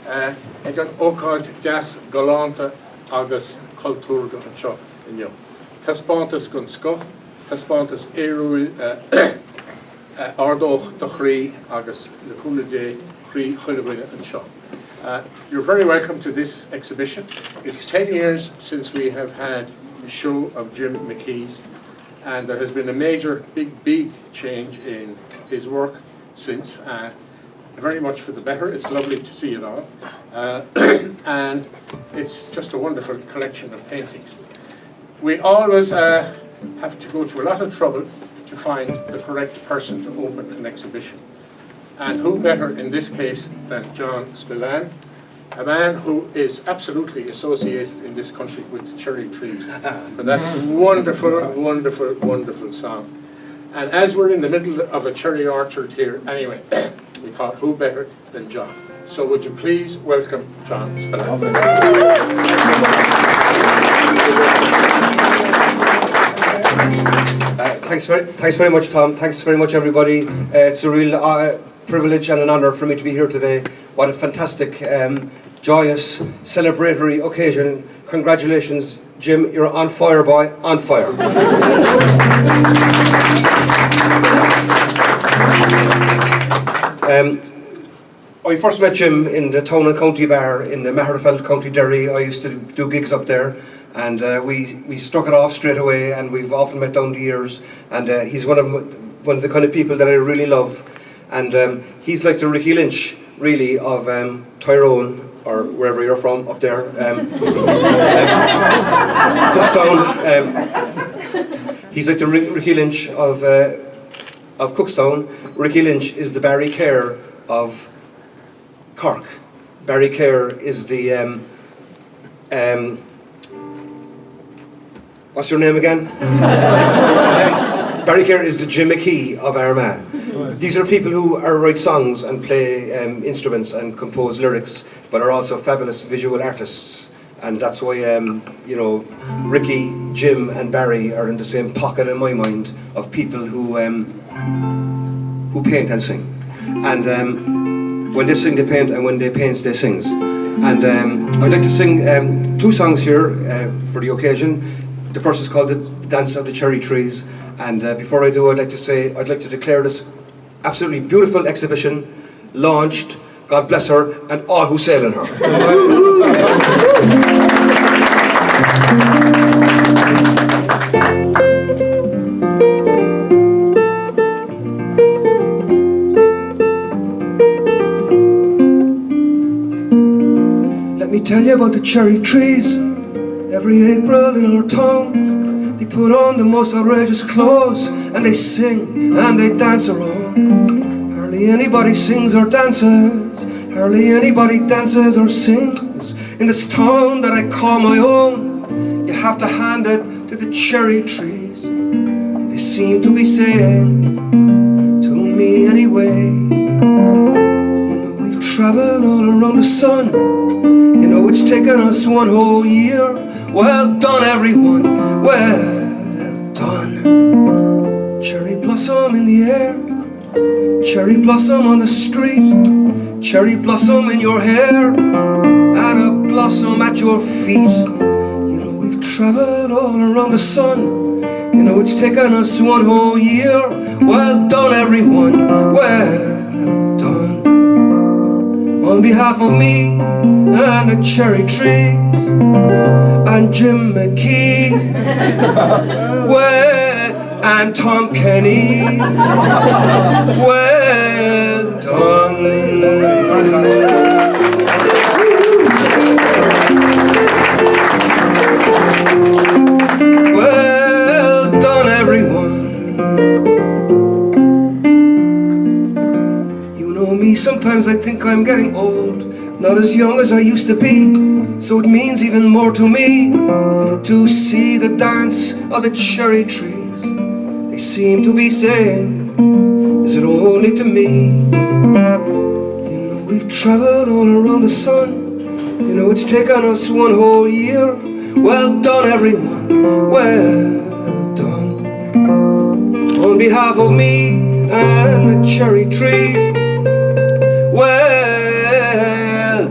ag an ócáid deas galanta agus cultúrga an seo inniu. Taspántas gon sco, taspántas éúil ardóch do chrí agus le cúla dé chrí chuilehuine an seo. You're very welcome to this exhibition. It's 10 years since we have had the show of Jim McKee's, and there has been a major, big change in his work since. Very much for the better. It's lovely to see it all. And it's just a wonderful collection of paintings. We always have to go to a lot of trouble to find the correct person to open an exhibition. And who better in this case than John Spillane, a man who is absolutely associated in this country with the cherry trees for that wonderful song. And as we're in the middle of a cherry orchard here anyway, we thought who better than John. So would you please welcome John Spillane. Thanks very much, Tom. Thanks very much, everybody. It's a real privilege and an honour for me to be here today. What a fantastic, joyous, celebratory occasion. Congratulations, Jim. You're on fire, boy. On fire. I first met Jim in the Town and County Bar in the Maherfeld, County Derry. I used to do gigs up there, and we struck it off straight away, and we've often met down the years. And he's one of the kind of people that I really love. And he's like the Ricky Lynch, really, of Tyrone, or wherever you're from, up there. Cookstown. He's like the Ricky Lynch of Cookstown. Ricky Lynch is the Barry Kerr of Cork. Barry Kerr is the what's your name again? Barry Kerr is the Jim McKee of Armagh. These are people who write songs and play instruments and compose lyrics, but are also fabulous visual artists. And that's why, Ricky, Jim and Barry are in the same pocket in my mind of people who paint and sing. And when they sing, they paint, and when they paint, they sing. And I'd like to sing 2 songs here for the occasion. The first is called The Dance of the Cherry Trees. And before I do, I'd like to declare this absolutely beautiful exhibition launched. God bless her and all who sail in her. Let me tell you about the cherry trees. Every April in our town, they put on the most outrageous clothes, and they sing and they dance around. Hardly anybody sings or dances, hardly anybody dances or sings in this town that I call my own. You have to hand it to the cherry trees. They seem to be saying to me anyway, we've traveled all around the sun. It's taken us one whole year. Well done, everyone, well done. Cherry blossom in the air, cherry blossom on the street, cherry blossom in your hair, and a blossom at your feet. We've traveled all around the sun. It's taken us one whole year. Well done, everyone, well done. On behalf of me and the cherry trees and Jim McKee, well, and Tom Kenny, well done. Well done, everyone. Me, sometimes I think I'm getting old, not as young as I used to be. So it means even more to me to see the dance of the cherry trees. They seem to be saying, is it only to me? We've traveled all around the sun. It's taken us one whole year. Well done, everyone, well done. On behalf of me and the cherry tree, well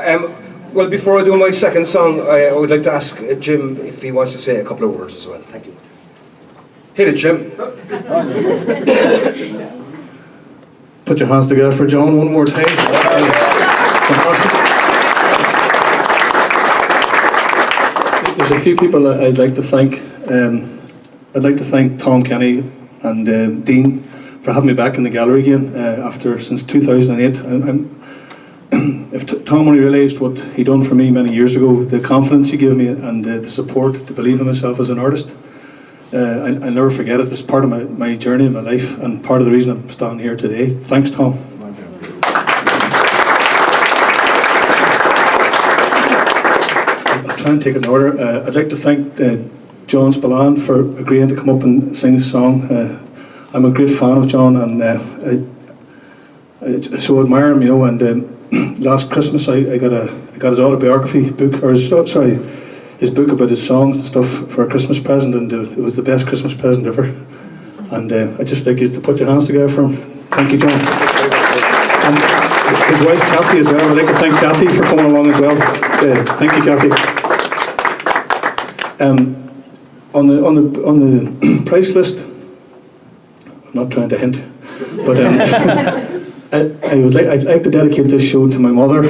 Well, before I do my second song, I would like to ask Jim if he wants to say a couple of words as well. Thank you. Hit it, Jim. Put your hands together for John one more time. Fantastic. There's a few people that I'd like to thank. I'd like to thank Tom Kenny and Dean for having me back in the gallery again since 2008. If Tom only realised what he done for me many years ago, the confidence he gave me and the support to believe in myself as an artist, I'll never forget it. It's part of my journey in my life and part of the reason I'm standing here today. Thanks, Tom. I'll try and take it in order. I'd like to thank John Spillane for agreeing to come up and sing this song. I'm a great fan of John, and I so admire him, you know. And last Christmas, I got his autobiography book, or his book about his songs and stuff for a Christmas present, and it was the best Christmas present ever. And I just like you to put your hands together for him. Thank you, John. And his wife Kathy as well. I'd like to thank Kathy for coming along as well. Thank you, Kathy. On the price list, I'm not trying to hint, but I'd like to dedicate this show to my mother.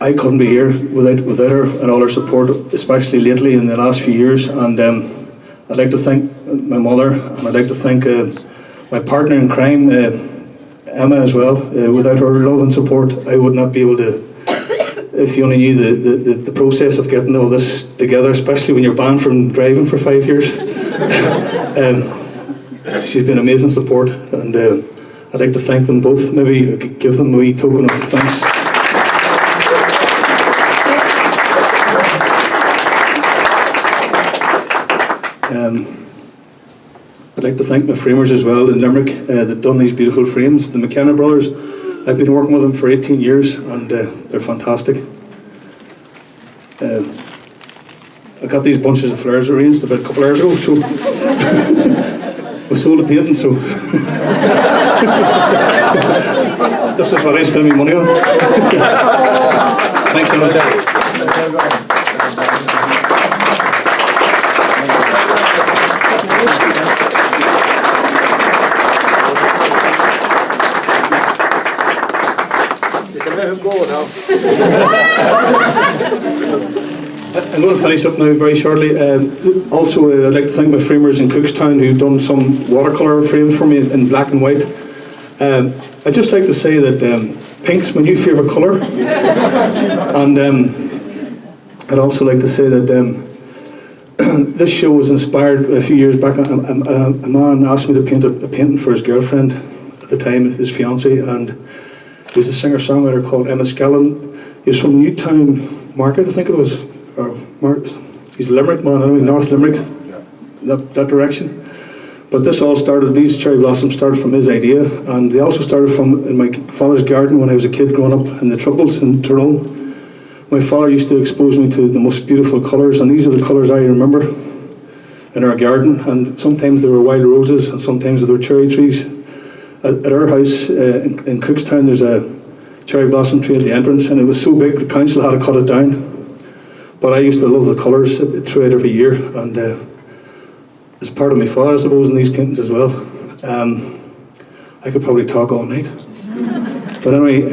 I couldn't be here without her and all her support, especially lately in the last few years. And I'd like to thank my mother, and I'd like to thank my partner in crime, Emma, as well. Without her love and support, I would not be able to. If you only knew the process of getting all this together, especially when you're banned from driving for 5 years. She's been amazing support, and I'd like to thank them both. Maybe give them a wee token of thanks. I'd like to thank my framers as well in Limerick that done these beautiful frames, the McKenna brothers. I've been working with them for 18 years, and they're fantastic. I got these bunches of flowers arranged about a couple hours ago, so we sold a painting, so this is what I spend my money on. Thanks a lot. I'm going to finish up now very shortly. Also, I'd like to thank my framers in Cookstown who've done some watercolour frames for me in black and white. I'd just like to say that pink's my new favourite colour. And I'd also like to say that this show was inspired a few years back. A man asked me to paint a painting for his girlfriend at the time, his fiancée, and he was a singer-songwriter called Emma Skellen. He was from Newtown Market, I think it was. He's a Limerick man, anyway, North Limerick, that direction. But this all started, these cherry blossoms started from his idea, and they also started from in my father's garden when I was a kid growing up in the Troubles in Tyrone. My father used to expose me to the most beautiful colours, and these are the colours I remember in our garden. And sometimes there were wild roses, and sometimes there were cherry trees. At our house in Cookstown, there's a cherry blossom tree at the entrance, and it was so big the council had to cut it down. But I used to love the colours throughout every year, and it's part of my father, I suppose, in these paintings as well. I could probably talk all night. But anyway,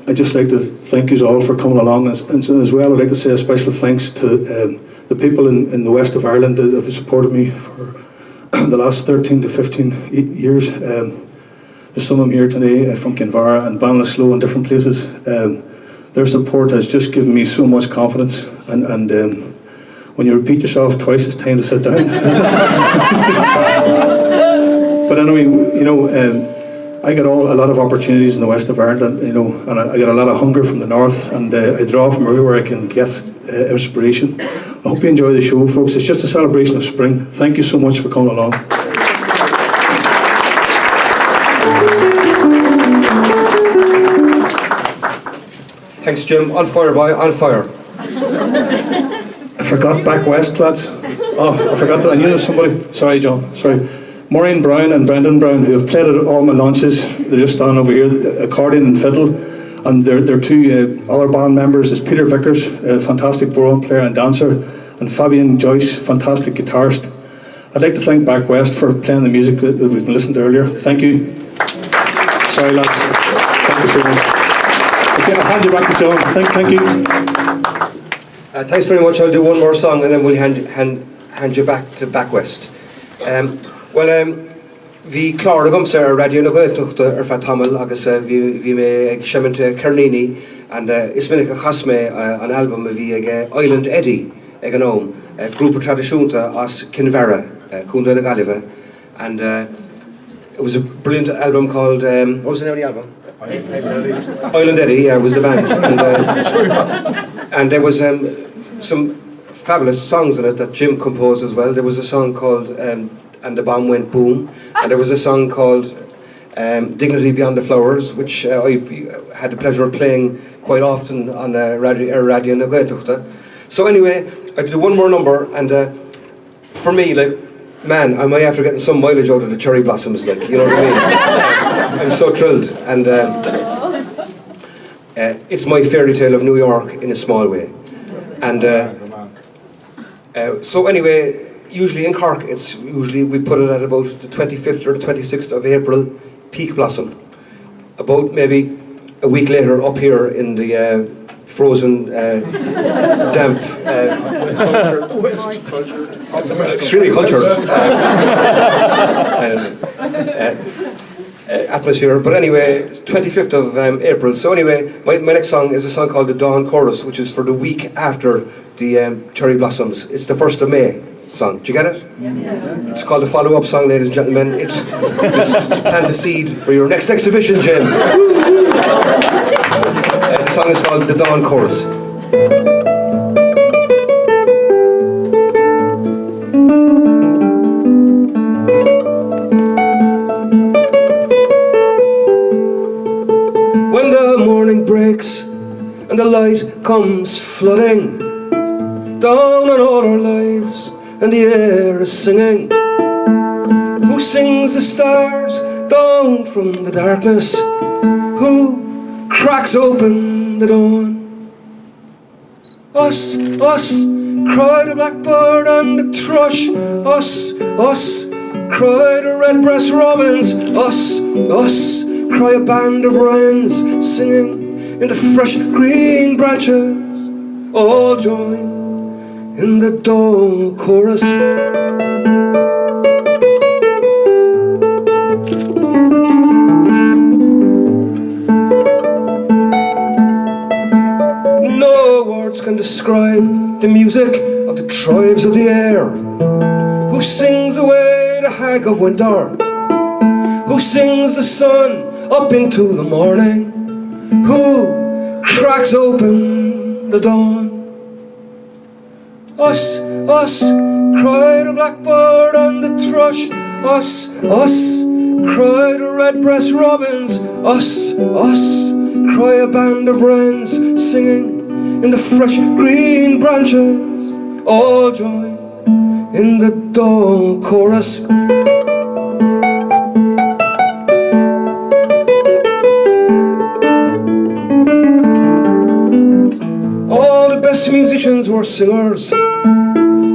I'd just like to thank you all for coming along, and as well I'd like to say a special thanks to the people in the west of Ireland that have supported me for the last 13 to 15 years. There's some of them here today from Kinvara and Ballinasloe and different places. Their support has just given me so much confidence, and when you repeat yourself twice, it's time to sit down. But anyway, you know, I get a lot of opportunities in the west of Ireland, you know, and I get a lot of hunger from the north, and I draw from everywhere I can get inspiration. I hope you enjoy the show, folks. It's just a celebration of spring. Thank you so much for coming along. Thanks, Jim. On fire, boy, on fire. I forgot back west, lads. Oh, I forgot that. I knew there was somebody. Sorry, John. Sorry. Maureen Brown and Brendan Brown, who have played at all my launches. They're just standing over here, accordion and fiddle. And their two other band members is Peter Vickers, a fantastic bodhrán player and dancer, and Fabian Joyce, fantastic guitarist. I'd like to thank Back West for playing the music that we've been listening to earlier. Thank you. Sorry, lads. Thank you so much. Okay, I'll hand you back to John. Thank you. Thanks very much. I'll do one more song and then we'll hand you back to Back West. Bhí clár agam ar radio na Gaeltachta ar fatamil agus bhí mé ag seiminte Carnini and is minic a chasme an album a bhí ag Island Eddie ag an óm grúpa tradiisiúnta as Kinvera Cúnda na Gaillimhe, and it was a brilliant album called what was the name of the album? Island Eddie was the band, and there was some fabulous songs in it that Jim composed as well. There was a song called And the Bomb Went Boom, and there was a song called Dignity Beyond the Flowers, which I had the pleasure of playing quite often on Radio na Gaeltachta. So anyway, I do one more number, and for me, like, man, I might after getting some mileage out of the cherry blossoms, like, you know what I mean? I'm so thrilled, and it's my fairy tale of New York in a small way. And so anyway, usually in Cork, we put it at about the 25th or the 26th of April, peak blossom. About maybe a week later, up here in the frozen, damp, extremely cultured atmosphere. But anyway, 25th of April. So anyway, my next song is a song called the Dawn Chorus, which is for the week after the cherry blossoms. It's the 1st of May song. Do you get it? Yeah. It's called a follow-up song, ladies and gentlemen. It's just to plant a seed for your next exhibition, Jim. The song is called the Dawn Chorus. When the morning breaks and the light comes flooding down on all our lives, and the air is singing. Who sings the stars down from the darkness? Who cracks open the dawn? Us, cried a blackbird and the thrush. Us, cried a redbreast robins. Us, cry a band of wrens singing in the fresh green branches. All join in the dawn chorus. No words can describe the music of the tribes of the air. Who sings away the hag of winter? Who sings the sun up into the morning? Who cracks open the dawn? Us, cried a blackbird and the thrush. Us, cried a redbreast robins. Us, cry a band of wrens singing in the fresh green branches. All join in the dawn chorus. All the best musicians were singers.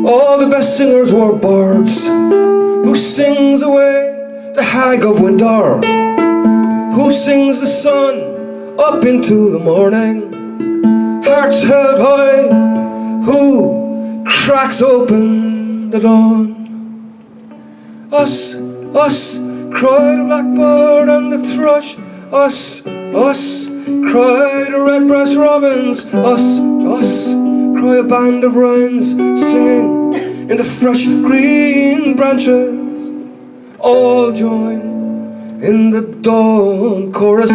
All the best singers were bards. Who sings away the hag of winter? Who sings the sun up into the morning? Hearts held high. Who cracks open the dawn? Us, cried a blackbird and the thrush. Us, cried a redbreast robins. Us, cry a band of wrens singing in the fresh green branches. All join in the dawn chorus.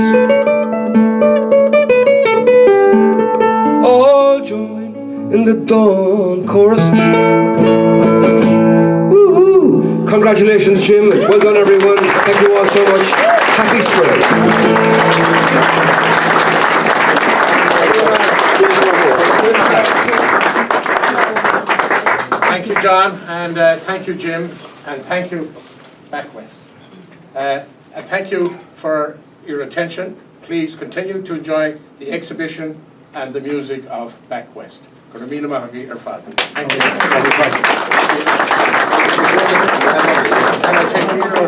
All join in the dawn chorus. Woohoo! Congratulations, Jim. Well done, everyone. Thank you all so much. Happy spring. Thank you, John, and thank you, Jim, and thank you Back West. And thank you for your attention. Please continue to enjoy the exhibition and the music of Back West. Thank you. Can I take your order?